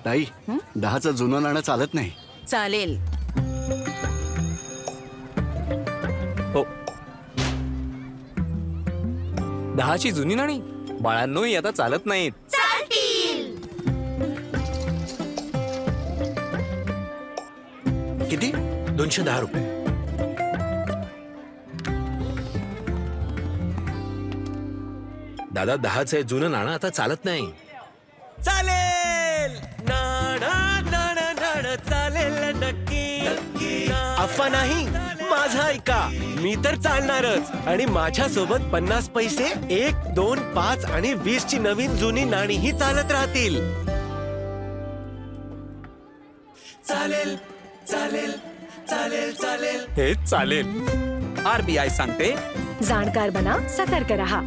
ताई, 10चं जुनं नाणं चालत नाही. चालेल. हो, 10ची जुनी नाणी बाळांनो ही आता चालत नाहीत. किती? 210 रुपये. दादा 10चं जुनं नाणं आता चालत नाही. चालेल नाणं नाणं नाणं चालेल नक्की. अफवा नाही, माझा ऐका. मी तर चालणारच आणि माझ्या सोबत 50 पैसे 1, 2, 5 आणि 20 ची नवीन जुनी नाणीही चालत राहतील. चालेल चालेल चालेल चालेल. हे चालेल. RBI सांगते, जाणकार बना, सतर्क रहा.